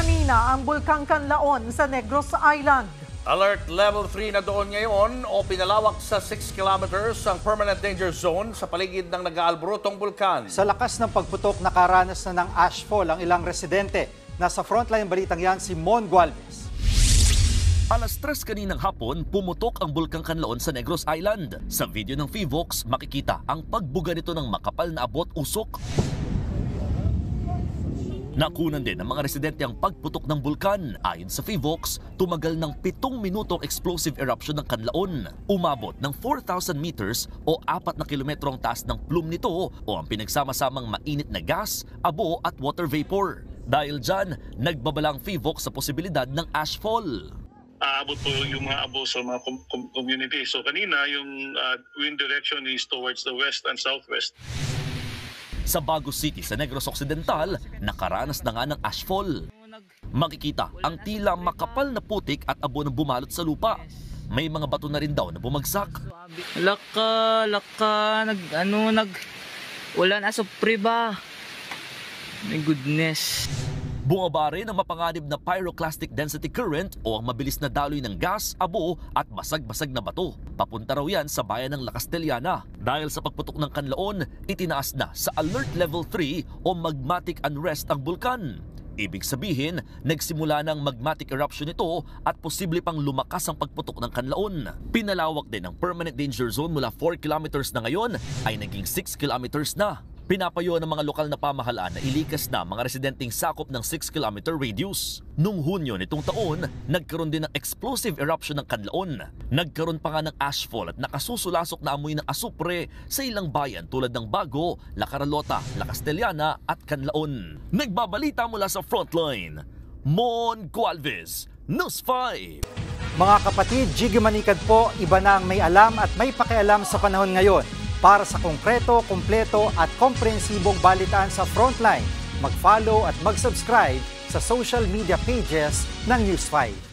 kanina ang Bulkang Canlaon sa Negros Island. Alert Level 3 na doon ngayon o pinalawak sa 6 kilometers ang permanent danger zone sa paligid ng nag-aalborotong bulkan. Sa lakas ng pagputok, nakaranas na ng ashfall ang ilang residente. Nasa frontline balitang yan si Mon Gualvez. Alas 3 kaninang hapon, pumutok ang Bulkang Canlaon sa Negros Island. Sa video ng Fivox, makikita ang pagbuga nito ng makapal na abot usok. Nakunan din ng mga residente ang pagputok ng bulkan. Ayon sa Fivox, tumagal ng 7 minutong explosive eruption ng Canlaon. Umabot ng 4,000 meters o 4 na kilometro ang taas ng plume nito o ang pinagsama-samang mainit na gas, abo at water vapor. Dahil dyan, nagbabala ang Fivox sa posibilidad ng ashfall. Aabot po yung mga abo sa mga community. So kanina, yung wind direction is towards the west and southwest. Sa Bagos City sa Negros Occidental, nakaranas na nga ng ashfall. Makikita ang tila makapal na putik at abo na bumalot sa lupa. May mga bato na rin daw na bumagsak. Wala na supre ba? My goodness. Bumaba rin ang mapanganib na pyroclastic density current o ang mabilis na daloy ng gas, abo at basag-basag na bato. Papunta raw yan sa bayan ng La Castellana. Dahil sa pagputok ng Canlaon, itinaas na sa Alert Level 3 o magmatic unrest ang bulkan. Ibig sabihin, nagsimula ng magmatic eruption ito at posible pang lumakas ang pagputok ng Canlaon. Pinalawak din ang permanent danger zone mula 4 kilometers na ngayon ay naging 6 kilometers na. Pinapayo ng mga lokal na pamahalaan na ilikas na mga residenteng sakop ng 6-kilometer radius. Noong Hunyo nitong taon, nagkaroon din ng explosive eruption ng Canlaon. Nagkaroon pa nga ng ashfall at nakasusulasok na amoy ng asupre sa ilang bayan tulad ng Bago, La Carlota, La Castellana at Canlaon. Nagbabalita mula sa frontline, Mon Gualvez, News 5. Mga kapatid, Jiggy Manikad po, iba na ang may alam at may pakialam sa panahon ngayon. Para sa konkreto, kumpleto at komprehensibong balitaan sa Frontline, mag-follow at mag-subscribe sa social media pages ng News 5.